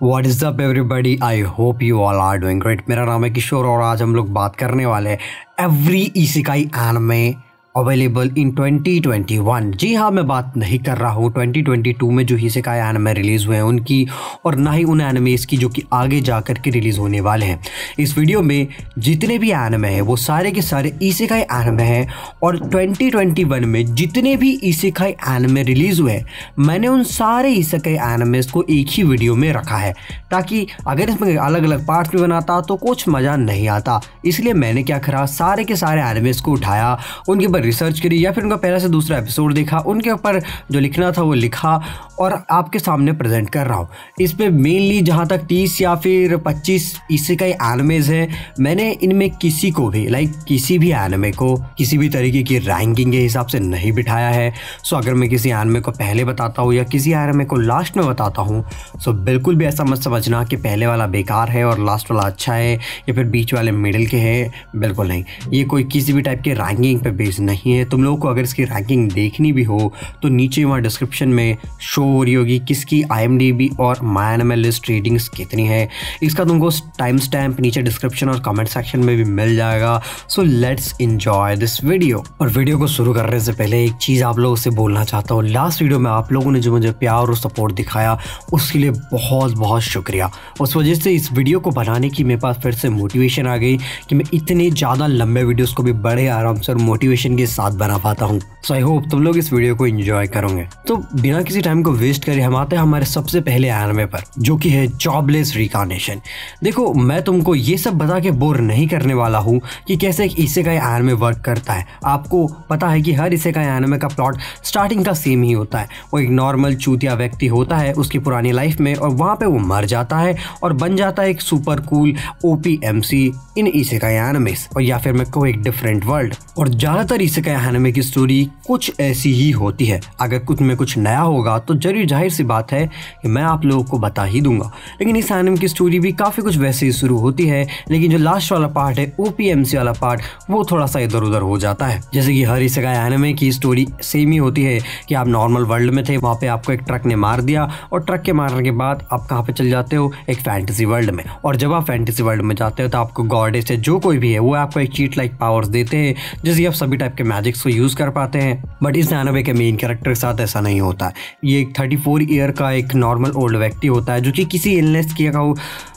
What is up everybody? I hope you all are doing great। मेरा नाम है किशोर और आज हम लोग बात करने वाले हैं every isekai anime available in 2021। जी हाँ, मैं बात नहीं कर रहा हूँ 2022 में जो इसेकाई एनिमे रिलीज़ हुए हैं उनकी, और ना ही उन एनिमेस की जो कि आगे जाकर के रिलीज़ होने वाले हैं। इस वीडियो में जितने भी एनिमे हैं वो सारे के सारे इसेकाई एनिमे हैं, और 2021 में जितने भी इसेकाई एनिमे रिलीज़ हुए हैं मैंने उन सारे इसेकाई एनिमेस को एक ही वीडियो में रखा है, ताकि अगर इसमें अलग अलग पार्ट्स में बनाता तो कुछ मज़ा नहीं आता। इसलिए मैंने क्या करा, सारे के सारे एनिमेस को उठाया, उनके ऊपर रिसर्च करी या फिर उनका पहला से दूसरा एपिसोड देखा, उनके ऊपर जो लिखना था वो लिखा और आपके सामने प्रेजेंट कर रहा हूँ। इस पे मेनली जहाँ तक 30 या फिर 25 इसेकाई एनिमेज हैं, मैंने इनमें किसी को भी किसी भी एनिमे को किसी भी तरीके की रैंकिंग के हिसाब से नहीं बिठाया है। सो अगर मैं किसी एनिमे को पहले बताता हूँ या किसी एनिमे को लास्ट में बताता हूँ, सो बिल्कुल भी ऐसा मत समझना कि पहले वाला बेकार है और लास्ट वाला अच्छा है या फिर बीच वाले मिडिल के हैं। बिल्कुल नहीं, ये कोई किसी भी टाइप के रैंकिंग पे बेस्ड नहीं है। तुम लोगों को अगर इसकी रैंकिंग देखनी भी हो तो नीचे वहाँ डिस्क्रिप्शन में शो हो रही होगी किसकी IMDb और MyAnimeList रेटिंग्स कितनी है। इसका तुमको टाइम स्टैम्प नीचे डिस्क्रिप्शन और कमेंट सेक्शन में भी मिल जाएगा। So let's enjoy this video. और वीडियो को शुरू करने से पहले एक चीज़ आप लोगों से बोलना चाहता हूँ। लास्ट वीडियो में आप लोगों ने जो मुझे प्यार और सपोर्ट दिखाया उसके लिए बहुत बहुत शुक्रिया। उस वजह से इस वीडियो को बनाने की मेरे पास फिर से मोटिवेशन आ गई कि मैं इतने ज़्यादा लंबे वीडियोस को भी बड़े आराम से और मोटिवेशन के साथ बना पाता हूँ। सो आई होप तुम लोग इस वीडियो को एंजॉय करोगे। तो बिना किसी टाइम को वेस्ट करे हम आते हैं हमारे सबसे पहले एनिमे पर, जो कि है जॉबलेस रिकार्नेशन। देखो, मैं तुमको ये सब बता के बोर नहीं करने वाला हूँ कि कैसे एक इसेकाई एनिमे वर्क करता है। आपको पता है कि हर इसेकाई एनिमे का प्लॉट स्टार्टिंग का सेम ही होता है। वो एक नॉर्मल चूतिया व्यक्ति होता है उसकी पुरानी लाइफ में, और वहाँ पे वो मर जाता है और बन जाता है एक सुपर कूल OP MC इन इसेकाई एनिमेस, और या फिर मैं कहूँ एक डिफरेंट वर्ल्ड। और ज़्यादातर इसेकाई एनिमे की स्टोरी कुछ ऐसी ही होती है। अगर कुछ में कुछ नया होगा तो जरूर जाहिर सी बात है कि मैं आप लोगों को बता ही दूंगा। लेकिन इस एनिमे की स्टोरी भी काफ़ी कुछ वैसे ही शुरू होती है, लेकिन जो लास्ट वाला पार्ट है OP MC वाला पार्ट, वो थोड़ा सा इधर उधर हो जाता है। जैसे कि हर इसेकाई एनिमे की स्टोरी सेम ही होती है कि आप नॉर्मल वर्ल्ड में थे, वहाँ पे आपको एक ट्रक ने मार दिया, और ट्रक के मारने के बाद आप कहाँ पे चल जाते हो, एक फैंटेसी वर्ल्ड में। और जब आप फैंटेसी वर्ल्ड में जाते हो तो आपको गॉडेस है जो कोई भी है वो आपको एक चीट लाइक पावर्स देते हैं, जिससे आप सभी टाइप के मैजिक्स को यूज़ कर पाते हैं। बट इस एनिमे के मेन कैरेक्टर के साथ ऐसा नहीं होता। ये एक 34 ईयर का एक नॉर्मल ओल्ड व्यक्ति होता है जो कि किसी इलनेस किया का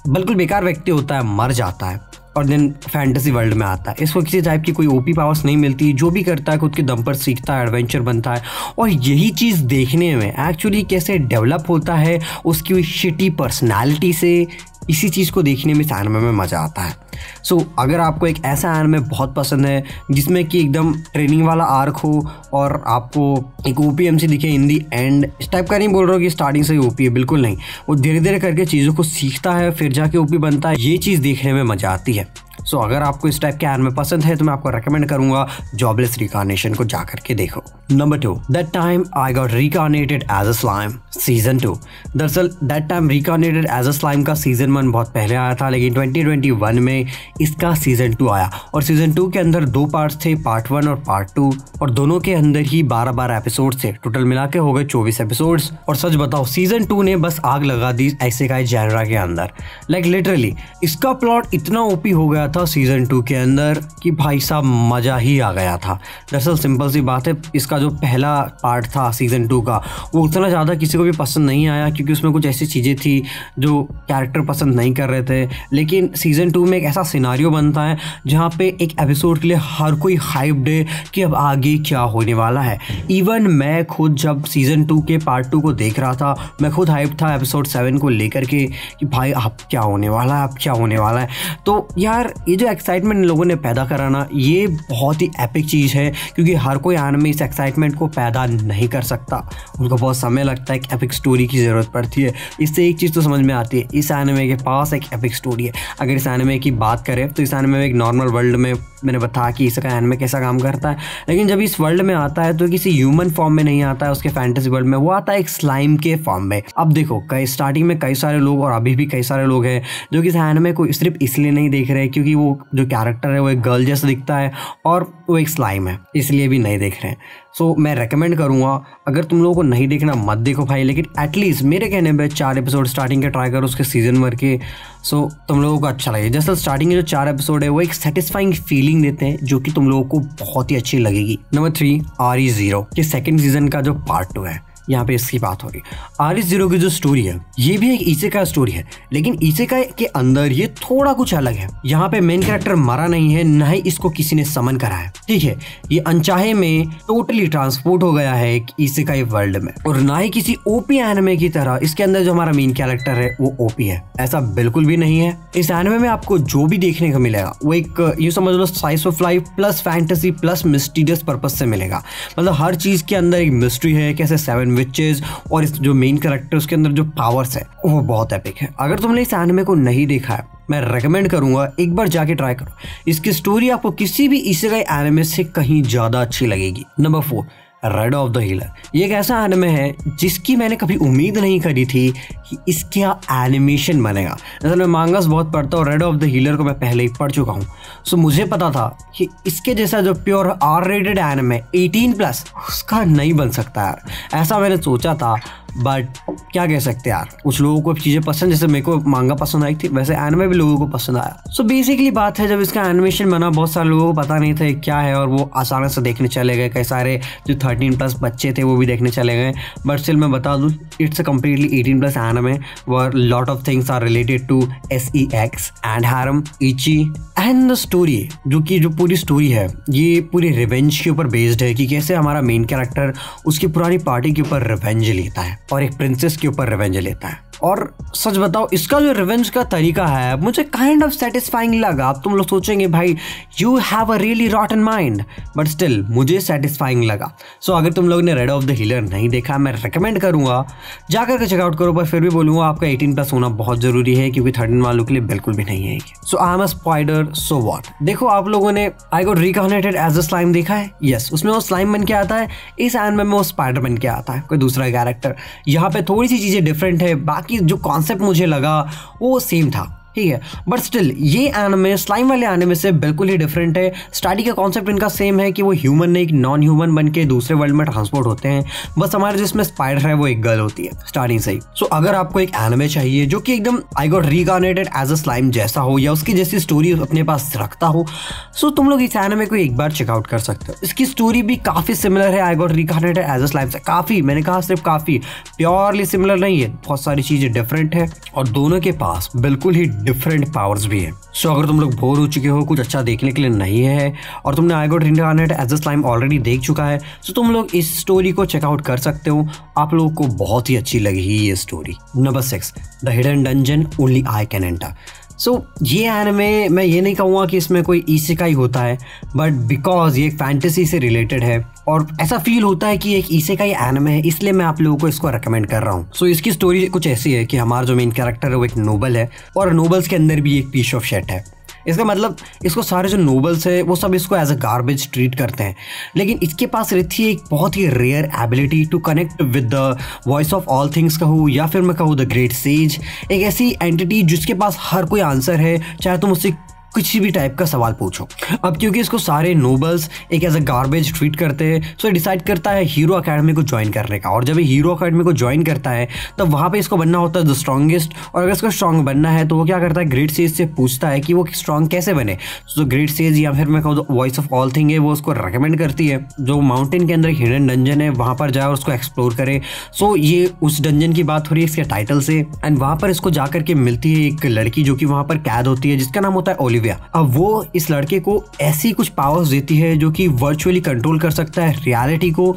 बिल्कुल बेकार व्यक्ति होता है, मर जाता है और देन फैंटेसी वर्ल्ड में आता है। इसको किसी टाइप की कोई OP पावर्स नहीं मिलती, जो भी करता है खुद के दम पर सीखता है, एडवेंचर बनता है। और यही चीज़ देखने में एक्चुअली कैसे डेवलप होता है उसकी शिटी पर्सनैलिटी से, इसी चीज़ को देखने में इस एनिमे में मज़ा आता है। सो अगर आपको एक ऐसा एनिमे बहुत पसंद है जिसमें कि एकदम ट्रेनिंग वाला आर्क हो और आपको एक OP MC दिखे इन दी एंड, इस टाइप का नहीं बोल रहा हूँ कि स्टार्टिंग से ही OP है, बिल्कुल नहीं। वो धीरे धीरे करके चीज़ों को सीखता है फिर जाके OP बनता है। ये चीज़ देखने में मज़ा आती है। सो अगर आपको इस टाइप के एनिमे पसंद है तो मैं आपको रेकमेंड करूंगा जॉबलेस रिकार्नेशन को जाकर के देखो। Number 2, that time I got reincarnated as a slime season 2। दरअसल that time reincarnated as a slime का सीजन 1 बहुत पहले आया था, लेकिन 2021 में इसका सीजन 2 आया। और सीजन 2 के अंदर 2 पार्ट्स थे, पार्ट 1 और पार्ट 2, और दोनों के अंदर ही 12-12 एपिसोड थे। टोटल मिला के हो गए 24 एपिसोड्स। और सच बताओ, सीजन 2 ने बस आग लगा दी इसेकाई जॉनरा के अंदर। लिटरली इसका प्लॉट इतना OP हो गया था सीजन 2 के अंदर कि भाई साहब मज़ा ही आ गया था। दरअसल सिंपल सी बात है, इसका जो पहला पार्ट था सीजन 2 का वो उतना ज़्यादा किसी को भी पसंद नहीं आया, क्योंकि उसमें कुछ ऐसी चीज़ें थी जो कैरेक्टर पसंद नहीं कर रहे थे। लेकिन सीजन 2 में एक ऐसा सिनारियो बनता है जहाँ पे एक एपिसोड के लिए हर कोई हाइप्ड है कि अब आगे क्या होने वाला है। इवन मैं खुद जब सीजन 2 के पार्ट 2 को देख रहा था, मैं खुद हाइप था एपिसोड 7 को लेकर के कि भाई अब क्या होने वाला है, अब क्या होने वाला है। तो यार ये जो एक्साइटमेंट इन लोगों ने पैदा करा ना, ये बहुत ही एपिक चीज़ है, क्योंकि हर कोई एनिमे इस एक्साइटमेंट को पैदा नहीं कर सकता। उनको बहुत समय लगता है, एक एपिक स्टोरी की ज़रूरत पड़ती है। इससे एक चीज़ तो समझ में आती है, इस एनिमे के पास एक एपिक स्टोरी है। अगर इस एनिमे की बात करें तो इस एनिमे में एक नॉर्मल वर्ल्ड में मैंने बताया कि इसका एनिमे कैसा काम करता है, लेकिन जब इस वर्ल्ड में आता है तो किसी ह्यूमन फॉर्म में नहीं आता है उसके फैंटेसी वर्ल्ड में, वो आता है एक स्लाइम के फॉर्म में। अब देखो, कई स्टार्टिंग में कई सारे लोग और अभी भी कई सारे लोग हैं जो कि इस एनिमे को सिर्फ इसलिए नहीं देख रहे क्योंकि वो जो कैरेक्टर है वो एक गर्ल जैसा दिखता है और वो एक स्लाइम है, इसलिए भी नहीं देख रहे हैं। सो मैं रेकमेंड करूँगा, अगर तुम लोगों को नहीं देखना मत देखो भाई, लेकिन एटलीस्ट मेरे कहने पे 4 एपिसोड स्टार्टिंग के ट्राई करो उसके सीजन भर के। सो तुम लोगों को अच्छा लगेगा। जैसे स्टार्टिंग के जो 4 एपिसोड है वो एक सेटिस्फाइंग फीलिंग देते हैं जो कि तुम लोगों को बहुत ही अच्छी लगेगी। नंबर 3 RE0 के सेकंड सीजन का जो पार्ट 2 है, यहाँ पे इसकी बात हो रही है। RE0 की जो स्टोरी है ये भी एक इसेकाई स्टोरी है, लेकिन इसेकाई के अंदर ये थोड़ा कुछ अलग है। यहाँ पे मेन कैरेक्टर मरा नहीं है, ना ही इसको किसी ने समन करा है, ठीक है। ये अनचाहे में टोटली ट्रांसपोर्ट हो गया है एक इसेकाई वर्ल्ड में, और ना ही किसी ओपी एनिमे की तरह इसके अंदर जो हमारा मेन कैरेक्टर है वो ओपी है, ऐसा बिल्कुल भी नहीं है। इस एनिमे में आपको जो भी देखने को मिलेगा वो एक यूं समझ लो slice of life plus fantasy plus mysterious purpose से मिलेगा। मतलब हर चीज के अंदर एक मिस्ट्री है, कैसे 7 विचेस और इस जो मेन कैरेक्टर उसके अंदर जो पावर्स है वो बहुत एपिक है। अगर तुमने इस एनिमे को नहीं देखा है, मैं रेकमेंड करूंगा एक बार जाके ट्राई करो। इसकी स्टोरी आपको किसी भी इसेकाई एनिमे से कहीं ज्यादा अच्छी लगेगी। Number 4 rid of the healer. ये एक ऐसा एनिमे है जिसकी मैंने कभी उम्मीद नहीं करी थी कि इसका एनिमेशन बनेगा। असल में मांगास बहुत पढ़ता हूँ, रेड ऑफ द हीलर को मैं पहले ही पढ़ चुका हूँ। सो मुझे पता था कि इसके जैसा जो प्योर R-rated एनिमे 18+ उसका नहीं बन सकता यार, ऐसा मैंने सोचा था। बट क्या कह सकते यार, कुछ लोगों को चीज़ें पसंद, जैसे मेरे को मांगा पसंद आई थी वैसे एनिमे भी लोगों को पसंद आया। सो बेसिकली बात है, जब इसका एनिमेशन बना बहुत सारे लोगों को पता नहीं था क्या है, और वो अचानक से देखने चले गए। कई सारे जो 13+ बच्चे थे वो भी देखने चले गए। बट स्टिल मैं बता दूँ, it's a completely 18+ anime where lot of things are related to SEX and harem, ecchi and the story. जो पूरी स्टोरी है ये पूरी रिवेंज के ऊपर बेस्ड है कि कैसे हमारा मेन कैरेक्टर उसकी पुरानी पार्टी के ऊपर रिवेंज लेता है और एक प्रिंसेस के ऊपर रिवेंज लेता है। और सच बताओ, इसका जो रिवेंज का तरीका है मुझे काइंड ऑफ सेटिस्फाइंग लगा। अब तुम लोग सोचेंगे भाई you have a really रॉटन mind, but still मुझे सेटिस्फाइंग लगा। सो अगर तुम लोग ने रेड ऑफ द हीलर नहीं देखा, मैं रिकमेंड करूंगा जाकर के चेकआउट करो, पर फिर भी बोलूंगा आपका 18+ होना बहुत जरूरी है, क्योंकि 13 वालों के लिए बिल्कुल भी नहीं है। So I am a spider, so what. देखो आप लोगों ने I got reincarnated as a slime देखा है? यस, उसमें वो स्लाइम बन के आता है। इस एनिमे में वो स्पाइडर बन के आता है, कोई दूसरा कैरेक्टर। यहाँ पे थोड़ी सी चीजें डिफरेंट है, बाकी जो कॉन्सेप्ट मुझे लगा वो सेम था, ठीक है। बट स्टिल ये एनिमे स्लाइम वाले एनिमे से बिल्कुल ही डिफरेंट है। स्टार्टिंग का कॉन्सेप्ट इनका सेम है कि वो ह्यूमन नहीं, एक नॉन ह्यूमन बन के दूसरे वर्ल्ड में ट्रांसपोर्ट होते हैं। बस हमारे जिसमें स्पाइडर है वो एक गर्ल होती है स्टार्टिंग से ही। सो अगर आपको एक एनिमे चाहिए जो कि एकदम I got reincarnated as a slime जैसा हो या उसकी जैसी स्टोरी अपने पास रखता हो, सो तुम लोग इस एनिमे को एक बार चेकआउट कर सकते हो। इसकी स्टोरी भी काफी सिमिलर है I got reincarnated as a slime से। काफी, मैंने कहा सिर्फ काफी, प्योरली सिमिलर नहीं है, बहुत सारी चीजें डिफरेंट है और दोनों के पास बिल्कुल ही डिफरेंट पावर्स भी है। सो अगर तुम लोग बोर हो चुके हो, कुछ अच्छा देखने के लिए नहीं है और तुमने I got reincarnated as a slime already देख चुका है, सो तुम लोग इस स्टोरी को चेकआउट कर सकते हो। आप लोगों को बहुत ही अच्छी लगेगी ये story. Number 6 the hidden dungeon only I can enter. So ये एनिमे मैं ये नहीं कहूँगा कि इसमें कोई इसेकाई होता है, बट बिकॉज ये फैंटेसी से रिलेटेड है और ऐसा फील होता है कि एक इसेकाई एनिमे है, इसलिए मैं आप लोगों को इसको रेकमेंड कर रहा हूँ। सो इसकी स्टोरी कुछ ऐसी है कि हमारा जो मेन कैरेक्टर है वो एक नोबल है और नोबल्स के अंदर भी एक पीस ऑफ शिट है। इसका मतलब इसको सारे जो नोबल्स है वो सब इसको एज अ गार्बेज ट्रीट करते हैं, लेकिन इसके पास रहती है एक बहुत ही rare ability to connect with the voice of all things कहूँ या फिर मैं कहूँ द ग्रेट सेज। एक ऐसी एंटिटी जिसके पास हर कोई आंसर है, चाहे तुम उससे किसी भी टाइप का सवाल पूछो। अब क्योंकि इसको सारे नोबल्स एक एज अ गार्बेज ट्रीट करते हैं, सो डिसाइड करता है हीरो अकेडमी को ज्वाइन करने का। और जब ये हीरो अकेडमी को ज्वाइन करता है तब वहाँ पे इसको बनना होता है द स्ट्रॉन्गेस्ट, और अगर इसको स्ट्रॉन्ग बनना है तो वो क्या करता है, ग्रेट सेज से पूछता है कि वो स्ट्रॉन्ग कैसे बने। तो ग्रेट सेज या फिर मैं कहूँ वॉइस ऑफ ऑल थिंग है, वो उसको रिकमेंड करती है जो माउंटेन के अंदर एक हिडन डंजन है वहाँ पर जाए और उसको एक्सप्लोर करे। सो ये उस डंजन की बात हो रही है इसके टाइटल से, एंड वहाँ पर इसको जा करके मिलती है एक लड़की जो कि वहाँ पर कैद होती है जिसका नाम होता है ओलिविया। अब वो इस लड़के को ऐसी कुछ पावर्स देती है जो कि वर्चुअली कंट्रोल कर सकता है रियलिटी को,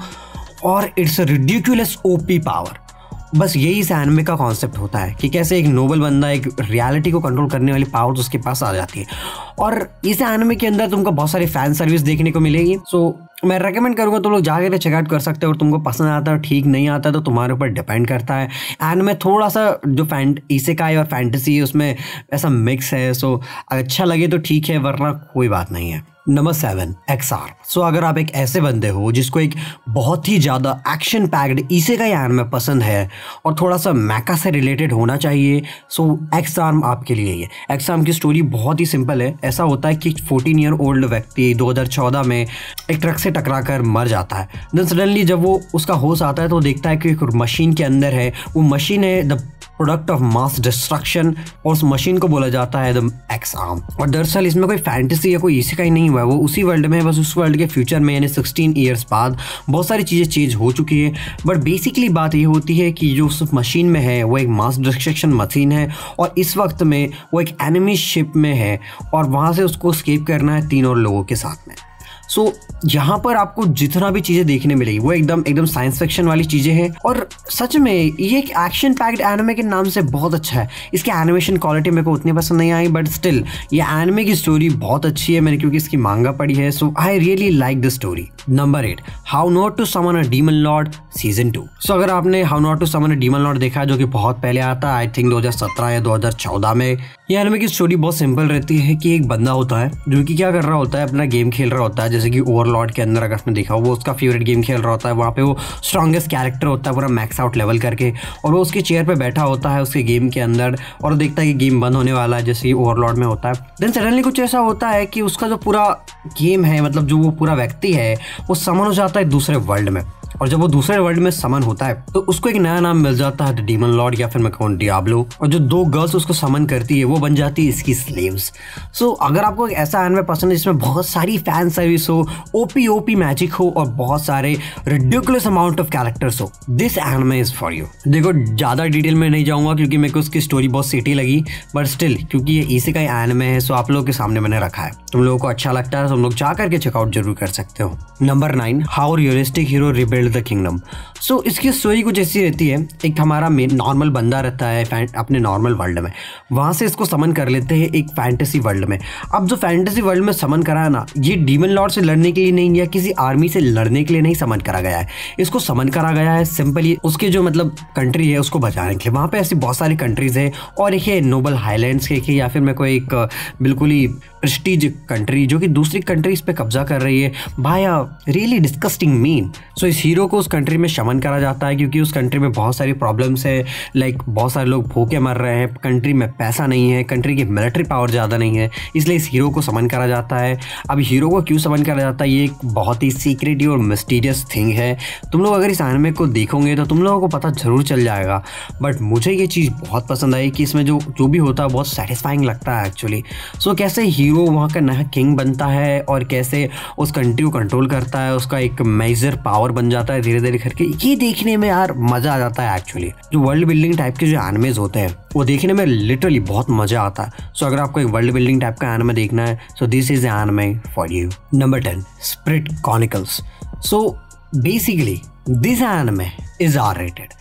और it's a ridiculous OP power. बस यही इस एनिमे का कॉन्सेप्ट होता है कि कैसे एक नोबल बंदा एक रियलिटी को कंट्रोल करने वाली पावर्स उसके पास आ जाती है। और इस एनिमे के अंदर तुमको बहुत सारी फैन सर्विस देखने को मिलेगी। सो मैं रेकमेंड करूँगा तुम लोग जाकर चेकआउट कर सकते हो, और तुमको पसंद आता है ठीक नहीं आता तो तुम्हारे ऊपर डिपेंड करता है। एनिमे थोड़ा सा जो इसेकाई और फैंटेसी है उसमें ऐसा मिक्स है, सो अच्छा लगे तो ठीक है, वरना कोई बात नहीं है। Number 7 XR। सो अगर आप एक ऐसे बंदे हो जिसको एक बहुत ही ज़्यादा एक्शन पैक्ड इसेकाई एनिमे पसंद है और थोड़ा सा मैका से रिलेटेड होना चाहिए, सो XR आपके लिए है। XR की स्टोरी बहुत ही सिंपल है। ऐसा होता है कि 14 ईयर ओल्ड व्यक्ति 2014 में एक ट्रक से टकरा कर मर जाता है। देन सडनली जब वो उसका होश आता है तो देखता है कि एक मशीन के अंदर है, वो मशीन है the product of mass destruction, और उस मशीन को बोला जाता है द एक्स आर्म। और दरअसल इसमें कोई फैंटेसी या कोई इसी नहीं हुआ है, वो उसी वर्ल्ड में है, बस उस वर्ल्ड के फ्यूचर में यानी 16 ईयर्स बाद बहुत सारी चीज़ें चेंज हो चुकी है। बट बेसिकली बात ये होती है कि जो उस मशीन में है वो एक मास डिस्ट्रक्शन मशीन है, और इस वक्त में वो एक एनिमी शिप में है, और वहाँ से उसको एस्केप करना है 3 और लोगों के साथ में। सो यहाँ पर आपको जितना भी चीज़ें देखने मिलेगी वो एकदम साइंस फिक्शन वाली चीज़ें हैं, और सच में ये एक एक्शन पैक्ड एनिमे के नाम से बहुत अच्छा है। इसकी एनिमेशन क्वालिटी मेरे को उतनी पसंद नहीं आई, बट स्टिल ये एनिमे की स्टोरी बहुत अच्छी है। मैंने क्योंकि इसकी मांगा पढ़ी है, so I really like the story. Number 8, how not to summon a demon lord season 2। So अगर आपने how not to summon a demon lord देखा है, जो कि बहुत पहले आता है, आई थिंक 2017 या 2014 में, ये एनिमे की स्टोरी बहुत सिंपल रहती है कि एक बंदा होता है जो कि क्या कर रहा होता है, अपना गेम खेल रहा होता है। जैसे कि ओवरलॉर्ड के अंदर अगर आपने देखा, वो उसका फेवरेट गेम खेल रहा होता है, वहाँ पे वो स्ट्रॉन्गेस्ट कैरेक्टर होता है पूरा मैक्स आउट लेवल करके, और वो उसके चेयर पे बैठा होता है उसके गेम के अंदर, और देखता है कि गेम बंद होने वाला है, जैसे कि ओवरलॉर्ड में होता है। देन सडनली कुछ ऐसा होता है कि उसका जो पूरा गेम है, मतलब जो वो पूरा व्यक्ति है, वो समन हो जाता है दूसरे वर्ल्ड में, और जब वो दूसरे वर्ल्ड में समन होता है तो उसको एक नया नाम मिल जाता है द डीमन लॉर्ड, या फिर मैं कहूँ डियाब्लो, और जो 2 गर्ल्स उसको समन करती है वो बन जाती है इसकी स्लेव्स। सो अगर आपको एक ऐसा एनिमे पसंद है जिसमें बहुत सारी फैन सर्विस हो, ओपी मैजिक हो, और बहुत सारे रिडिकुलस अमाउंट ऑफ कैरेक्टर्स हो, this anime is for you. देखो ज़्यादा डिटेल में नहीं जाऊँगा क्योंकि मेरे को उसकी स्टोरी बहुत सिटी लगी, बट स्टिल क्योंकि ये इसेकाई एनिमे है, सो आप लोगों के सामने मैंने रखा है। तुम लोगों को अच्छा लगता है तो तुम लोग जा करके चेकआउट जरूर कर सकते हो। Number 9, how realistic hero rebuild the kingdom. So इसकी स्टोरी कुछ ऐसी रहती है, एक हमारा नॉर्मल बंदा रहता है अपने नॉर्मल वर्ल्ड में, वहाँ से इसको समन कर लेते हैं एक फैंटेसी वर्ल्ड में। अब जो फैंटेसी वर्ल्ड में समन करा है ना, ये डीमन लॉर्ड से लड़ने के लिए नहीं या किसी आर्मी से लड़ने के लिए नहीं समन करा गया है, इसको समन करा गया है सिंपली उसके जो मतलब कंट्री है उसको बचाने के लिए। वहाँ पे ऐसी बहुत सारी कंट्रीज है, और एक है नोबल हाईलैंड्स के, या फिर मेरे को एक बिल्कुल ही प्रेस्टीज कंट्री जो कि दूसरी कंट्रीज पे कब्जा कर रही है। भाई रियली डिस्कस्टिंग मीन। सो इस हीरो को उस कंट्री में शमन करा जाता है क्योंकि उस कंट्री में बहुत सारी प्रॉब्लम्स है, लाइक बहुत सारे लोग भूखे मर रहे हैं, कंट्री में पैसा नहीं है, कंट्री की मिलिट्री पावर ज़्यादा नहीं है, इसलिए इस हीरो को समन करा जाता है। अब हीरो को क्यों समन करा जाता है, ये एक बहुत ही सीक्रेटी और मिस्टीरियस थिंग है। तुम लोग अगर इस एनिमे को देखोगे तो तुम लोगों को पता ज़रूर चल जाएगा, बट मुझे ये चीज़ बहुत पसंद आई कि इसमें जो भी होता है बहुत सेटिस्फाइंग लगता है एक्चुअली। सो कैसे हीरो वहाँ का नया किंग बनता है और कैसे उस कंट्री को कंट्रोल करता है, उसका एक मेजर पावर बन जाता है धीरे धीरे करके, ये देखने में यार मज़ा आ जाता है एक्चुअली। जो वर्ल्ड बिल्डिंग टाइप के जो एनिमेज होते हैं वो देखने में लिटरली बहुत मज़ा आता है। सो अगर आपको एक वर्ल्ड बिल्डिंग टाइप का एनिमे देखना है, so this is anime for you. Number 10, spirit chronicles. So basically this anime is R-rated,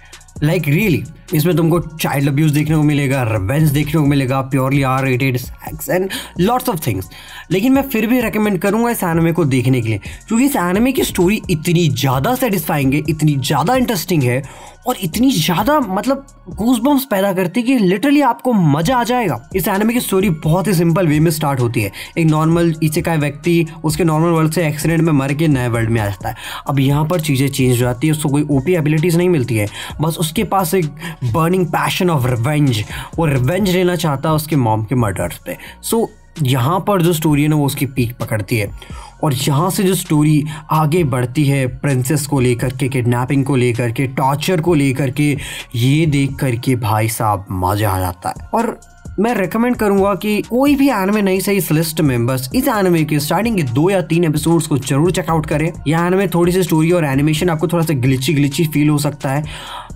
like really इसमें तुमको चाइल्ड अब्यूज़ देखने को मिलेगा, रिवेंज देखने को मिलेगा, purely R-rated sex and lots of things. लेकिन मैं फिर भी रेकमेंड करूंगा इस एनिमे को देखने के लिए क्योंकि इस एनिमे की स्टोरी इतनी ज़्यादा सेटिस्फाइंग है, इतनी ज़्यादा इंटरेस्टिंग है और इतनी ज़्यादा मतलब गूज़बम्स पैदा करती है कि लिटरली आपको मज़ा आ जाएगा। इस एनिमे की स्टोरी बहुत ही सिंपल वे में स्टार्ट होती है। एक नॉर्मल इसेकाई व्यक्ति उसके नॉर्मल वर्ल्ड से एक्सीडेंट में मर के नए वर्ल्ड में आ जाता है। अब यहाँ पर चीज़ें चेंज हो जाती है, उसको कोई ओपी एबिलिटीज़ नहीं मिलती है, बस उसके पास एक बर्निंग पैशन ऑफ रिवेंज, वो रिवेंज लेना चाहता है उसके मॉम के मर्डर्स पे। सो यहाँ पर जो स्टोरी है ना वो उसकी पीक पकड़ती है और यहाँ से जो स्टोरी आगे बढ़ती है प्रिंसेस को लेकर के, किडनैपिंग को लेकर के, टॉर्चर को लेकर के, ये देख करके भाई साहब मज़ा आ जाता है। और मैं रेकमेंड करूंगा कि कोई भी एनिमे नहीं सही इस लिस्ट में, बस इस एनिमे के स्टार्टिंग के 2 या 3 एपिसोड्स को जरूर चेकआउट करें। यह एनिमे थोड़ी सी स्टोरी और एनिमेशन आपको थोड़ा सा ग्लिची फील हो सकता है,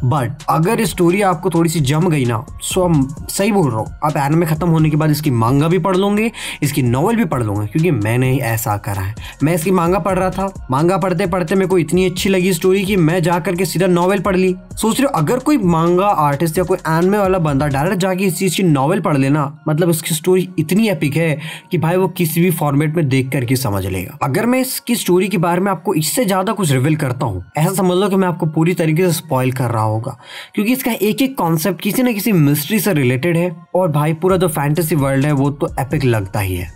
बट अगर स्टोरी आपको थोड़ी सी जम गई ना, सो सही बोल रहा हूँ, आप एनिमे खत्म होने के बाद इसकी मांगा भी पढ़ लोगे, इसकी नॉवल भी पढ़ लोगे, क्योंकि मैंने ऐसा करा है। मैं इसकी मांगा पढ़ रहा था, मांगा पढ़ते पढ़ते मेरे को इतनी अच्छी लगी स्टोरी कि मैं जा करके सीधा नॉवल पढ़ ली। सोच रहे हो अगर कोई मांगा आर्टिस्ट या कोई एनिमे वाला बंदा डायरेक्ट जाके इस चीज़ की नॉवल पढ़ लेना, मतलब इसकी स्टोरी इतनी एपिक है कि भाई वो किसी भी फॉर्मेट में देख करके समझ लेगा। अगर मैं इसकी स्टोरी के बारे में आपको इससे ज़्यादा कुछ रिवील करता हूँ, ऐसा समझ लो कि मैं आपको पूरी तरीके से स्पॉइल कर रहा होगा, क्योंकि इसका एक एक कॉन्सेप्ट किसी न किसी मिस्ट्री से रिलेटेड है और भाई पूरा जो फैंटेसी वर्ल्ड है वो तो एपिक लगता ही है।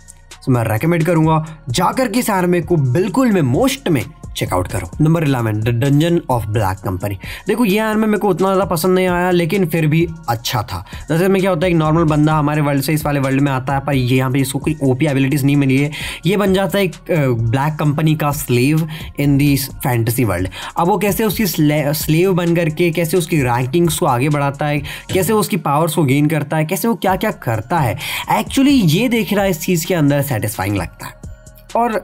तो मैं रेकमेंड करूंगा जाकर के इस एनिमे को बिल्कुल में मोस्ट में चेकआउट करो। Number 11 the dungeon of black company. देखो ये एनिमे मेरे को उतना ज़्यादा पसंद नहीं आया, लेकिन फिर भी अच्छा था। जैसे में क्या होता है, एक नॉर्मल बंदा हमारे वर्ल्ड से इस वाले वर्ल्ड में आता है, पर ये यहाँ पे इसको कोई ओपी एबिलिटीज़ नहीं मिली है। ये बन जाता है एक ब्लैक कंपनी का स्लेव इन दी फैंटेसी वर्ल्ड। अब वो कैसे उसकी स्लेव बन करके कैसे उसकी रैंकिंग्स को आगे बढ़ाता है, कैसे उसकी पावर्स को गेन करता है, कैसे वो क्या क्या करता है, एक्चुअली ये देखना इस चीज़ के अंदर सेटिस्फाइंग लगता है। और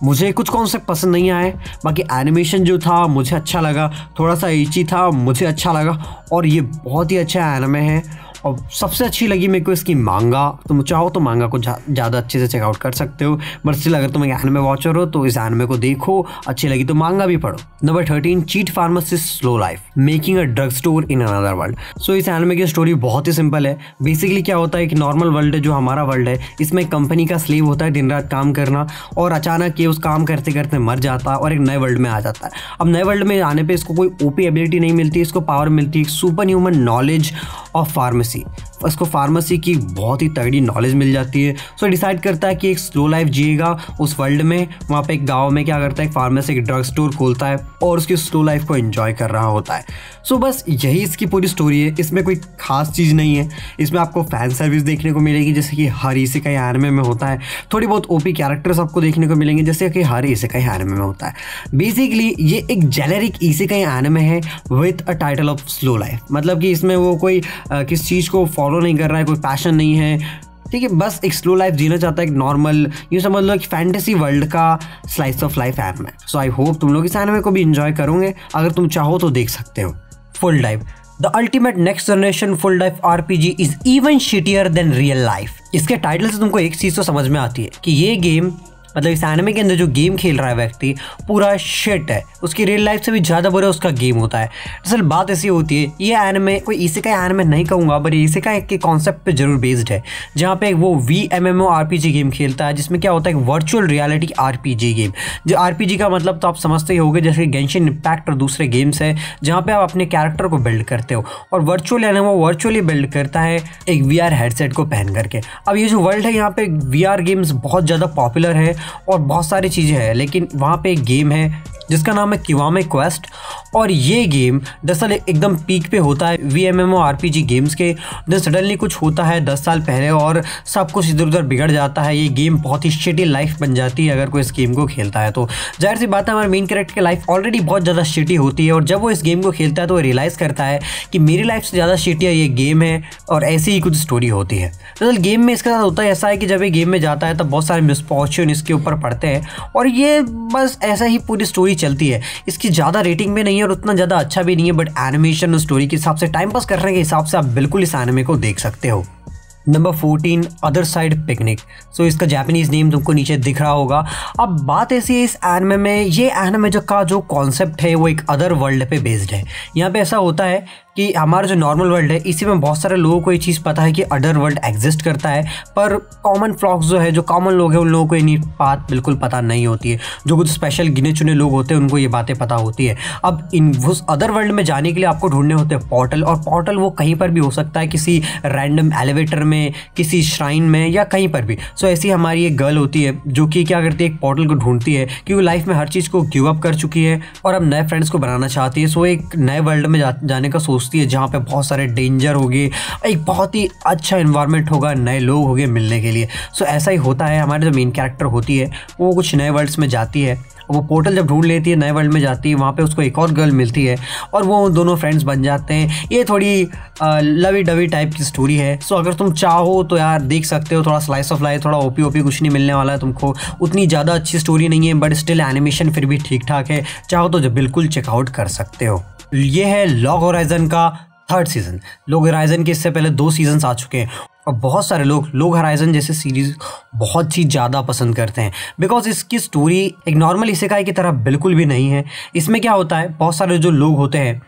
मुझे कुछ कॉन्सेप्ट पसंद नहीं आए, बाकी एनिमेशन जो था मुझे अच्छा लगा, थोड़ा सा एची था, मुझे अच्छा लगा। और ये बहुत ही अच्छा एनिमे है। और सबसे अच्छी लगी मेरे को इसकी मांगा। तुम चाहो तो मांगा को ज़्यादा अच्छे से चेकआउट कर सकते हो, बट स्टिल अगर तुम एक एनिमे वॉचर हो तो इस एनिमे को देखो, अच्छी लगी तो मांगा भी पढ़ो। Number 13 cheat pharmacist slow life making a drug store in another world. So इस एनिमे की स्टोरी बहुत ही सिंपल है। बेसिकली क्या होता है कि नॉर्मल वर्ल्ड है जो हमारा वर्ल्ड है, इसमें कंपनी का स्लेव होता है दिन रात काम करना, और अचानक ये उस काम करते करते मर जाता है और एक नए वर्ल्ड में आ जाता है। अब नए वर्ल्ड में आने पर इसको कोई ओपी एबिलिटी नहीं मिलती, इसको पावर मिलती है super human knowledge of pharmacy. उसको फार्मेसी की बहुत ही तगड़ी नॉलेज मिल जाती है। सो डिसाइड करता है कि एक स्लो लाइफ जिएगा उस वर्ल्ड में। वहाँ पे एक गांव में क्या करता है, एक फार्मेसी एक ड्रग स्टोर खोलता है और उसकी स्लो लाइफ को एंजॉय कर रहा होता है। सो बस यही इसकी पूरी स्टोरी है। इसमें कोई खास चीज़ नहीं है। इसमें आपको फैन सर्विस देखने को मिलेगी जैसे कि हर इसेकाई एनिमे में होता है। थोड़ी बहुत ओपी कैरेक्टर्स आपको देखने को मिलेंगे जैसे कि हर इसेकाई एनिमे में होता है। बेसिकली ये एक जेनेरिक इसेकाई एनिमे है with a title of slow life. मतलब कि इसमें वो कोई किस चीज़ को फॉलो नहीं कर रहा है, कोई पैशन नहीं है, ठीक है, बस एक स्लो लाइफ जीना चाहता है, एक नॉर्मल, ये समझ लो कि फैंटेसी वर्ल्ड का slice of life anime. So I hope तुम लोग इस एनिमे को भी एंजॉय करोगे। अगर तुम चाहो तो देख सकते हो। Full dive the ultimate next generation full dive RPG is even shittier than real life. इसके टाइटल से तुमको एक चीज़ तो समझ में आती है कि ये गेम, मतलब इस एनिमे के अंदर जो गेम खेल रहा है व्यक्ति पूरा शिट है, उसकी रियल लाइफ से भी ज़्यादा बुरा उसका गेम होता है। असल बात ऐसी होती है, ये एनिमे कोई इसेकाई एनिमे नहीं कहूँगा, बट इसेकाई के कॉन्सेप्ट पे जरूर बेस्ड है, जहाँ पे वो VMMORPG गेम खेलता है, जिसमें क्या होता है, एक वर्चुअल रियलिटी RPG गेम। जो RPG का मतलब तो आप समझते ही होंगे, जैसे गेंशिन इम्पैक्ट और दूसरे गेम्स है जहाँ पे आप अपने कैरेक्टर को बिल्ड करते हो, और वर्चुअल यानी वो वर्चुअली बिल्ड करता है एक VR हेडसेट को पहन करके। अब ये जो वर्ल्ड है, यहाँ पे VR गेम्स बहुत ज़्यादा पॉपुलर है और बहुत सारी चीज़ें हैं, लेकिन वहाँ पे एक गेम है जिसका नाम है किवामे क्वेस्ट। और ये गेम दरअसल एकदम पीक पे होता है VMMORPG गेम्स के। देन सडनली कुछ होता है 10 साल पहले और सब कुछ इधर उधर बिगड़ जाता है। ये गेम बहुत ही शिटी लाइफ बन जाती है अगर कोई इस गेम को खेलता है तो। जाहिर सी बात है, हमारे मेन कैरेक्टर की लाइफ ऑलरेडी बहुत ज़्यादा शिटी होती है, और जब वो इस गेम को खेलता है तो वो रियलाइज़ करता है कि मेरी लाइफ से ज़्यादा शिटी ये गेम है, और ऐसी ही कुछ स्टोरी होती है। दरअसल गेम में इसके साथ होता है ऐसा है कि जब ये गेम में जाता है तब बहुत सारे मिसफॉर्च्यून इसके ऊपर पड़ते हैं, और ये बस ऐसा ही पूरी स्टोरी चलती है। इसकी ज़्यादा रेटिंग भी नहीं है और उतना ज़्यादा अच्छा भी नहीं है, बट एनिमेशन और स्टोरी के हिसाब से, टाइम पास करने के हिसाब से आप बिल्कुल इस एनिमे को देख सकते हो। Number 14 other side picnic. So इसका जापानीज नेम तुमको नीचे दिख रहा होगा। अब बात ऐसी है इस एनिमे में, ये एनिमे का जो कॉन्सेप्ट है वो एक अदर वर्ल्ड पे बेस्ड है। यहाँ पे ऐसा होता है कि हमारा जो नॉर्मल वर्ल्ड है, इसी में बहुत सारे लोगों को ये चीज़ पता है कि अदर वर्ल्ड एग्जिस्ट करता है, पर कॉमन फ्लॉक्स जो है, जो कॉमन लोग हैं, उन लोगों को ये बात बिल्कुल पता नहीं होती है। जो कुछ स्पेशल गिने चुने लोग होते हैं उनको ये बातें पता होती है। अब इन उस अदर वर्ल्ड में जाने के लिए आपको ढूंढने होते हैं पोर्टल, और पोर्टल वो कहीं पर भी हो सकता है, किसी रैंडम एलिवेटर में, किसी श्राइन में, या कहीं पर भी। सो ऐसी हमारी एक गर्ल होती है जो कि क्या करती है, एक पोर्टल को ढूंढती है, क्योंकि लाइफ में हर चीज़ को गिव अप कर चुकी है और अब नए फ्रेंड्स को बनाना चाहती है। सो एक नए वर्ल्ड में जाने का सोचती है जहाँ पे बहुत सारे डेंजर होंगे, एक बहुत ही अच्छा इन्वायरमेंट होगा, नए लोग होंगे मिलने के लिए। सो ऐसा ही होता है, हमारे जो मेन कैरेक्टर होती है वो कुछ नए वर्ल्ड्स में जाती है। वो पोर्टल जब ढूंढ लेती है, नए वर्ल्ड में जाती है, वहाँ पे उसको एक और गर्ल मिलती है और वो दोनों फ्रेंड्स बन जाते हैं। ये थोड़ी लवी डवी टाइप की स्टोरी है। सो अगर तुम चाहो तो यार देख सकते हो। थोड़ा स्लाइस ऑफ लाइफ, थोड़ा ओपी कुछ नहीं मिलने वाला है तुमको, उतनी ज़्यादा अच्छी स्टोरी नहीं है, बट स्टिल एनिमेशन फिर भी ठीक ठाक है। चाहो तो जब बिल्कुल चेकआउट कर सकते हो। ये है लॉग होराइजन का 3rd सीज़न। लॉग होराइजन के इससे पहले 2 सीजन्स आ चुके हैं, और बहुत सारे लोग लॉग होराइजन जैसे सीरीज़ बहुत ही ज़्यादा पसंद करते हैं, बिकॉज इसकी स्टोरी एक नॉर्मल इसेकाई की तरह बिल्कुल भी नहीं है। इसमें क्या होता है, बहुत सारे जो लोग होते हैं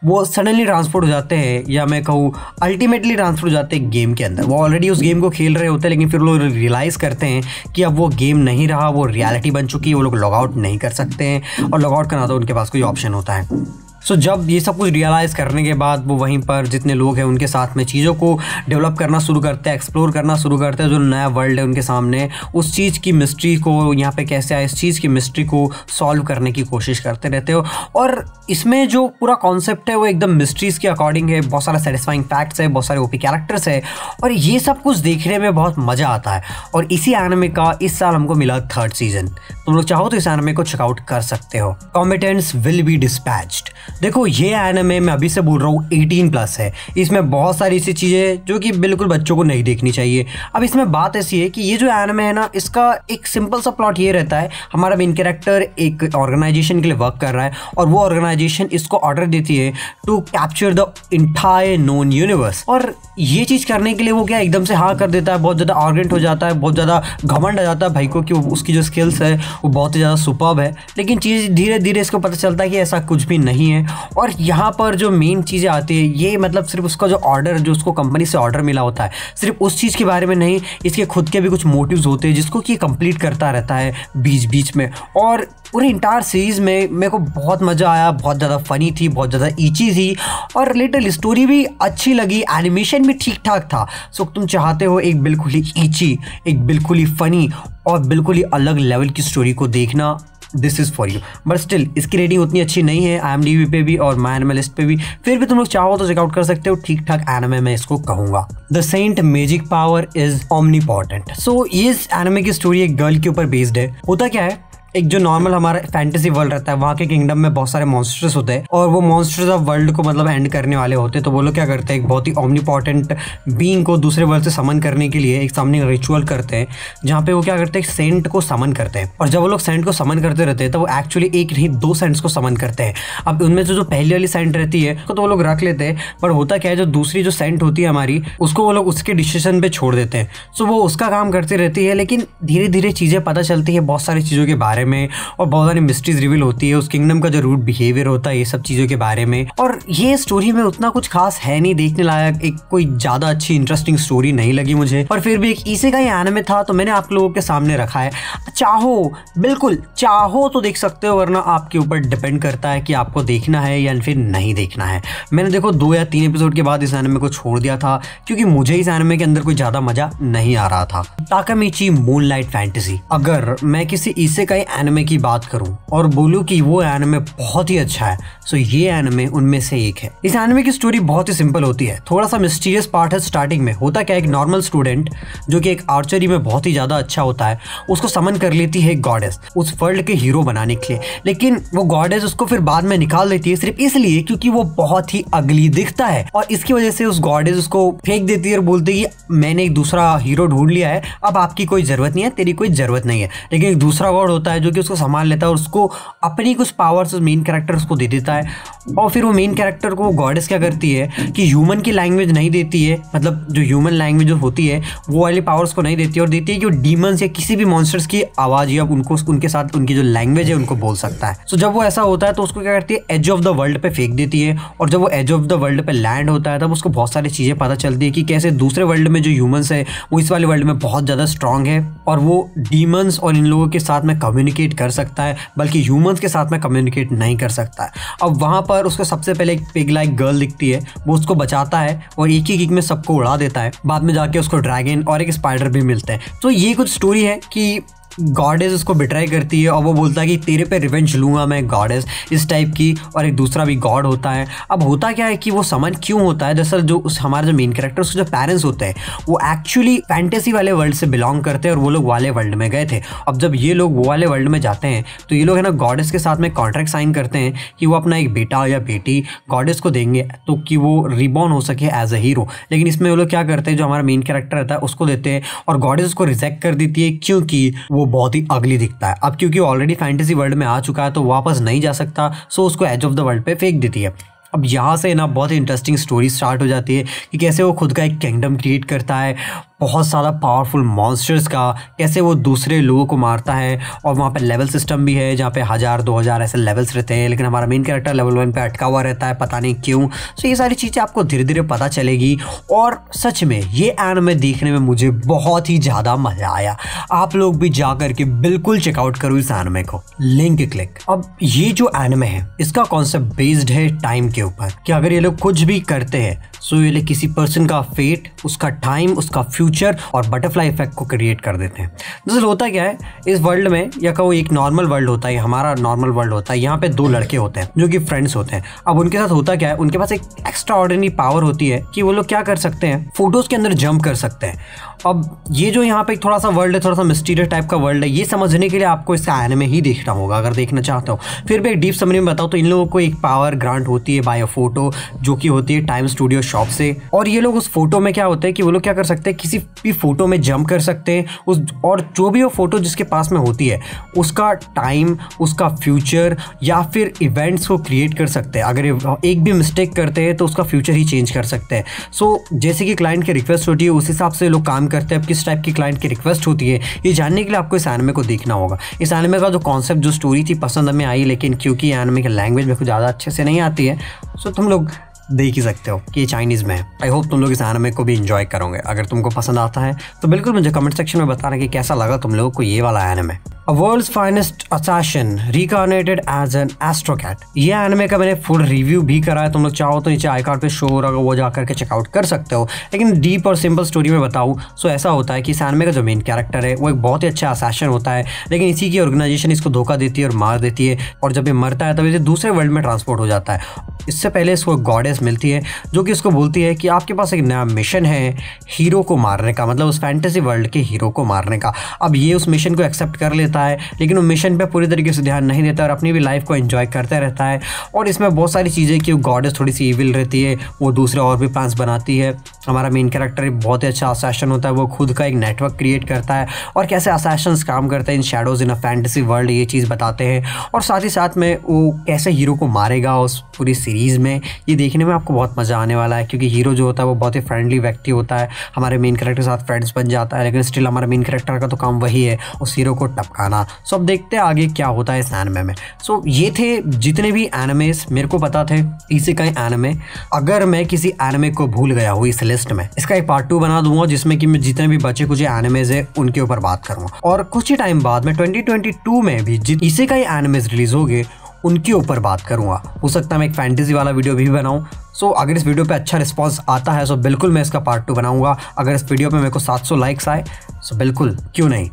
वो सडनली ट्रांसपोर्ट हो जाते हैं, या मैं कहूँ अल्टीमेटली ट्रांसफर हो जाते हैं गेम के अंदर। वो ऑलरेडी उस गेम को खेल रहे होते हैं, लेकिन फिर लोग रियलाइज़ करते हैं कि अब वो गेम नहीं रहा, वो रियलिटी बन चुकी है, वो लोग लॉग आउट नहीं कर सकते हैं, और लॉग आउट करना तो उनके पास कोई ऑप्शन होता है। सो जब ये सब कुछ रियलाइज़ करने के बाद वो वहीं पर जितने लोग हैं उनके साथ में चीज़ों को डेवलप करना शुरू करते हैं, एक्सप्लोर करना शुरू करते हैं, जो नया वर्ल्ड है उनके सामने, उस चीज़ की मिस्ट्री को यहाँ पे कैसे आए, इस चीज़ की मिस्ट्री को सॉल्व करने की कोशिश करते रहते हो। और इसमें जो पूरा कॉन्सेप्ट है वो एकदम मिस्ट्रीज़ के अकॉर्डिंग है, बहुत सारा सेटिस्फाइंग फैक्ट्स है, बहुत सारे ओपी कैरेक्टर्स है, और ये सब कुछ देखने में बहुत मज़ा आता है। और इसी एनिमे का इस साल हमको मिला 3rd सीजन। तुम लोग चाहो तो इस एनिमे को चेकआउट कर सकते हो। कॉम्बेटेंट्स विल बी डिस्पैच्ड। देखो ये एनिमे मैं अभी से बोल रहा हूँ 18+ है। इसमें बहुत सारी ऐसी चीज़ें जो कि बिल्कुल बच्चों को नहीं देखनी चाहिए। अब इसमें बात ऐसी है कि ये जो एनिमे है ना, इसका एक सिंपल सा प्लॉट ये रहता है, हमारा मेन कैरेक्टर एक ऑर्गेनाइजेशन के लिए वर्क कर रहा है और वो ऑर्गेनाइजेशन इसको ऑर्डर देती है to capture the entire known universe. और ये चीज़ करने के लिए वो क्या एकदम से हाँ कर देता है, बहुत ज़्यादा आर्गेंट हो जाता है, बहुत ज़्यादा घमंड आ जाता है भाई को कि उसकी जो स्किल्स है वो बहुत ही ज़्यादा सुपर्ब है। लेकिन चीज़ धीरे धीरे इसको पता चलता है कि ऐसा कुछ भी नहीं है। और यहाँ पर जो मेन चीज़ें आती है, ये मतलब सिर्फ उसका जो ऑर्डर, जो उसको कंपनी से ऑर्डर मिला होता है, सिर्फ उस चीज़ के बारे में नहीं, इसके खुद के भी कुछ मोटिव्स होते हैं जिसको कि कंप्लीट करता रहता है बीच बीच में। और पूरे इंटायर सीरीज़ में मेरे को बहुत मज़ा आया, बहुत ज़्यादा फ़नी थी, बहुत ज़्यादा ईची थी, और लिटिल स्टोरी भी अच्छी लगी, एनिमेशन भी ठीक ठाक था। सो तुम चाहते हो एक बिल्कुल ही ईची, एक बिल्कुल ही फ़नी और बिल्कुल ही अलग लेवल की स्टोरी को देखना, this is for you. But still इसकी रेटिंग उतनी अच्छी नहीं है IMDb पे भी और माय एनिमे लिस्ट पे भी, फिर भी तुम लोग चाहो तो चेकआउट कर सकते हो। ठीक ठाक एनिमे मैं इसको कहूँगा। The saint's magic power is omnipotent. So इस एनिमे की स्टोरी एक गर्ल के ऊपर बेस्ड है। होता क्या है, एक जो नॉर्मल हमारा फैंटेसी वर्ल्ड रहता है, वहाँ के किंगडम में बहुत सारे मॉन्स्टर्स होते हैं और वो मॉन्स्टर्स ऑफ वर्ल्ड को मतलब एंड करने वाले होते हैं। तो वो लोग क्या करते हैं, एक बहुत ही ओमनीपोटेंट बीइंग को दूसरे वर्ल्ड से समन करने के लिए एक समनिंग रिचुअल करते हैं, जहाँ पे वो क्या करते हैं, सेंट को समन करते हैं। और जब वो लोग सेंट को समन करते रहते हैं तो वो एक्चुअली एक नहीं 2 सेंट्स को समन करते हैं। अब उनमें जो पहली वाली सेंट रहती है तो वो लोग रख लेते हैं, पर होता क्या है, जो दूसरी जो सेंट होती है हमारी, उसको वो लोग उसके डिसीजन पे छोड़ देते हैं। सो वो उसका काम करती रहती है, लेकिन धीरे धीरे चीज़ें पता चलती है बहुत सारी चीज़ों के बारे में, और बहुत सारी मिस्ट्रीज रिवील होती है, उस किंगडम का जो रूट बिहेवियर होता है, ये सब चीज़ों के बारे में। और ये स्टोरी में उतना कुछ खास है नहीं देखने लायक, एक कोई ज़्यादा अच्छी इंटरेस्टिंग स्टोरी नहीं लगी मुझे। और फिर भी एक इसी का ही एनिमे था तो मैंने आप लोगों के सामने रखा है। चाहो, बिल्कुल चाहो तो देख सकते हो, वरना आपके ऊपर डिपेंड करता है कि आपको देखना है या फिर नहीं देखना है। मैंने देखो 2 या 3 एपिसोड के बाद इस एनिमे को छोड़ दिया था, क्योंकि मुझे इस एनिमे के अंदर कोई ज़्यादा मज़ा नहीं आ रहा था। ताकामिची मूनलाइट फैंटेसी। अगर मैं किसी इसेकाई एनिमे की बात करूं और बोलूं कि वो एनिमे बहुत ही अच्छा है, सो ये एनिमे उनमें से एक है। इस एनिमे की स्टोरी बहुत ही सिंपल होती है, थोड़ा सा मिस्टीरियस पार्ट है स्टार्टिंग में। होता क्या है, एक नॉर्मल स्टूडेंट जो कि एक आर्चरी में बहुत ही ज़्यादा अच्छा होता है, उसको समन कर लेती है गॉडेस उस वर्ल्ड के हीरो बनाने के लिए। लेकिन वो गॉडेस उसको फिर बाद में निकाल देती है, सिर्फ इसलिए क्योंकि वो बहुत ही अगली दिखता है। और इसकी वजह से उस गॉडेस उसको फेंक देती है और बोलती है कि मैंने एक दूसरा हीरो ढूंढ लिया है, अब आपकी कोई ज़रूरत नहीं है, तेरी कोई ज़रूरत नहीं है। लेकिन एक दूसरा गॉड होता है जो कि उसको संभाल लेता है और उसको अपनी कुछ पावर्स मेन कैरेक्टर उसको दे देता है। और फिर वो मेन कैरेक्टर को गॉडेस क्या करती है कि ह्यूमन की लैंग्वेज नहीं देती है, मतलब जो ह्यूमन लैंग्वेज जो होती है वो वाली पावर्स को नहीं देती है, और देती है कि वो डीमंस या किसी भी मॉन्स्टर्स की आवाज़ या उनको उनके साथ उनकी जो लैंग्वेज है उनको बोल सकता है। सो जब वो ऐसा होता है तो उसको क्या करती है, एज ऑफ द वर्ल्ड पे फेंक देती है। और जब वो एज ऑफ द वर्ल्ड पे लैंड होता है तब उसको बहुत सारी चीज़ें पता चलती है कि कैसे दूसरे वर्ल्ड में जो ह्यूमंस है वो इस वाले वर्ल्ड में बहुत ज़्यादा स्ट्रांग है, और वो डीमंस और इन लोगों के साथ में कम्युनिकेट कर सकता है, बल्कि ह्यूमंस के साथ में कम्युनिकेट नहीं कर सकता है। अब वहाँ पर उसको सबसे पहले एक पिग लाइक गर्ल दिखती है, वो उसको बचाता है और एक ही किक में सबको उड़ा देता है। बाद में जाके उसको ड्रैगन और एक स्पाइडर भी मिलते हैं। तो ये कुछ स्टोरी है कि गॉडेस उसको बिट्राई करती है और वो बोलता है कि तेरे पे रिवेंज लूँगा मैं गॉडेस, इस टाइप की। और एक दूसरा भी गॉड होता है। अब होता क्या है कि वो समन क्यों होता है, दरअसल जो हमारा जो मेन कैरेक्टर उसके जो पेरेंट्स होते हैं वो एक्चुअली फैंटेसी वाले वर्ल्ड से बिलोंग करते हैं और वो लोग वाले वर्ल्ड में गए थे। अब जब ये लोग वो वाले वर्ल्ड में जाते हैं तो ये लोग है ना गॉडेस के साथ में कॉन्ट्रैक्ट साइन करते हैं कि वो अपना एक बेटा या बेटी गॉडेस को देंगे तो कि वो रिबॉर्न हो सके एज अ हीरो। लेकिन इसमें वो लोग क्या करते हैं, जो हमारा मेन कैरेक्टर रहता है उसको देते हैं और गॉडेस उसको रिजेक्ट कर देती है क्योंकि वो बहुत ही अगली दिखता है। अब क्योंकि ऑलरेडी फैंटेसी वर्ल्ड में आ चुका है तो वापस नहीं जा सकता, सो उसको एज ऑफ द वर्ल्ड पे फेंक देती है। अब यहाँ से ना बहुत ही इंटरेस्टिंग स्टोरी स्टार्ट हो जाती है कि कैसे वो खुद का एक किंगडम क्रिएट करता है बहुत ज़्यादा पावरफुल मॉन्स्टर्स का, कैसे वो दूसरे लोगों को मारता है, और वहाँ पे लेवल सिस्टम भी है जहाँ पे 1000 2000 ऐसे लेवल्स रहते हैं, लेकिन हमारा मेन कैरेक्टर लेवल 1 पे अटका हुआ रहता है, पता नहीं क्यों। सो ये सारी चीज़ें आपको धीरे धीरे पता चलेगी। और सच में ये एनिमे देखने में मुझे बहुत ही ज़्यादा मज़ा आया। आप लोग भी जा करके बिल्कुल चेकआउट करो इस एनिमे को, लिंक क्लिक। अब ये जो एनिमे है इसका कॉन्सेप्ट बेस्ड है टाइम के ऊपर, कि अगर ये लोग कुछ भी करते हैं सो ये किसी पर्सन का फेट, उसका टाइम, उसका फ्यूचर और बटरफ्लाई इफेक्ट को क्रिएट कर देते हैं। दरअसल होता क्या है इस वर्ल्ड में, या कहो एक नॉर्मल वर्ल्ड होता है, हमारा नॉर्मल वर्ल्ड होता है, यहाँ पे 2 लड़के होते हैं जो कि फ्रेंड्स होते हैं। अब उनके साथ होता क्या है, उनके पास एक एक्स्ट्रा ऑर्डिनरी पावर होती है कि वो लोग क्या कर सकते हैं, फोटोज के अंदर जंप कर सकते हैं। अब ये जो यहाँ पे थोड़ा सा वर्ल्ड है, थोड़ा सा मिस्टीरियस टाइप का वर्ल्ड है, ये समझने के लिए आपको इसका एनिमे ही देखना होगा अगर देखना चाहते हो। फिर भी एक डीप समरी में बताओ तो इन लोगों को एक पावर ग्रांट होती है बाय अ फोटो, जो कि होती है टाइम स्टूडियो शॉप से। और ये लोग उस फोटो में क्या होता है कि वो लोग क्या कर सकते हैं, किसी भी फोटो में जंप कर सकते हैं उस, और जो भी वो फोटो जिसके पास में होती है उसका टाइम, उसका फ्यूचर या फिर इवेंट्स को क्रिएट कर सकते हैं। अगर एक भी मिस्टेक करते हैं तो उसका फ्यूचर ही चेंज कर सकते हैं। सो जैसे कि क्लाइंट की रिक्वेस्ट होती है उस हिसाब से लोग काम करते हैं। अब किस टाइप की क्लाइंट की रिक्वेस्ट होती है ये जानने के लिए आपको इस एनिमे को देखना होगा। इस एनिमे का जो कॉन्सेप्ट, जो स्टोरी थी पसंद हमें आई, लेकिन क्योंकि एनिमे की लैंग्वेज मेरे को ज़्यादा अच्छे से नहीं आती है, सो तुम लोग देख ही सकते हो कि ये चाइनीज़ में है। आई होप तुम लोग इस एनिमे को भी एंजॉय करोगे। अगर तुमको पसंद आता है तो बिल्कुल मुझे कमेंट सेक्शन में बताना कि कैसा लगा तुम लोगों को ये वाला anime. A World's Finest Assassin Reincarnated as an Astro Cat। ये एनिमे का मैंने फुल रिव्यू भी करा है, तुम लोग चाहो तो नीचे आई कार्ड पे शो हो रहा, वो जा करके चेकआउट कर सकते हो। लेकिन डीप और सिंपल स्टोरी में बताऊँ सो ऐसा होता है कि इस एनिमे का जो मेन कैरेक्टर है वो एक बहुत ही अच्छा असैसिन होता है, लेकिन इसी की ऑर्गेनाइजेशन इसको धोखा देती है और मार देती है, और जब ये मरता है तब इसे दूसरे वर्ल्ड में ट्रांसपोर्ट हो जाता है। इससे पहले इसको गॉडेस मिलती है जो कि इसको बोलती है कि आपके पास एक नया मिशन है हीरो को मारने का, मतलब उस फैंटेसी वर्ल्ड के हीरो को मारने का। अब ये उस मिशन को एक्सेप्ट कर लेता है, लेकिन वो मिशन पे पूरी तरीके से ध्यान नहीं देता और अपनी भी लाइफ को एंजॉय करते रहता है। और इसमें बहुत सारी चीज़ें कि गॉडेस थोड़ी सी इविल रहती है, वो दूसरे और भी प्लान्स बनाती है। हमारा मेन कैरेक्टर बहुत ही अच्छा असैसिन होता है, वो खुद का एक नेटवर्क क्रिएट करता है और कैसे असैसिन्स काम करते हैं in shadows in a fantasy world, ये चीज़ बताते हैं। और साथ ही साथ में वो कैसे हीरो को मारेगा उस पूरी सीरीज़ में, ये देखने में आपको बहुत मज़ा आने वाला है, क्योंकि हीरो जो होता है वो बहुत ही फ्रेंडली व्यक्ति होता है, हमारे मेन कैरेक्टर के साथ फ्रेंड्स बन जाता है, लेकिन स्टिल हमारा मेन कैरेक्टर का तो काम वही है उस हीरो को टपकाना। सो अब देखते हैं आगे क्या होता है इस एनिमे में। सो ये थे जितने भी एनिमेस मेरे को पता थे इसेकाई एनिमे। अगर मैं किसी एनिमे को भूल गया हूँ इस लिस्ट में, इसका एक पार्ट 2 बना दूंगा जिसमें कि मैं जितने भी बचे कुछ एनिमेज है उनके ऊपर बात करूँगा। और कुछ ही टाइम बाद में 2022 में भी इसेकाई एनिमेज रिलीज हो गए उनके ऊपर बात करूंगा। हो सकता है मैं एक फैंटेसी वाला वीडियो भी बनाऊं। सो अगर इस वीडियो पे अच्छा रिस्पांस आता है तो बिल्कुल मैं इसका पार्ट 2 बनाऊंगा। अगर इस वीडियो पे मेरे को 700 लाइक्स आए सो बिल्कुल क्यों नहीं।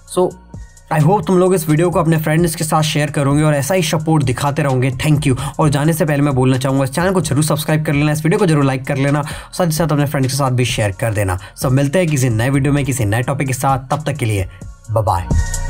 सो आई होप तुम लोग इस वीडियो को अपने फ्रेंड्स के साथ शेयर करोगे और ऐसा ही सपोर्ट दिखाते रहोगे। Thank you. और जाने से पहले मैं बोलना चाहूँगा इस चैनल को जरूर सब्सक्राइब कर लेना, इस वीडियो को जरूर लाइक कर लेना, साथ ही साथ अपने फ्रेंड्स के साथ भी शेयर कर देना। सब मिलते हैं किसी नए वीडियो में किसी नए टॉपिक के साथ, तब तक के लिए बाय बाय।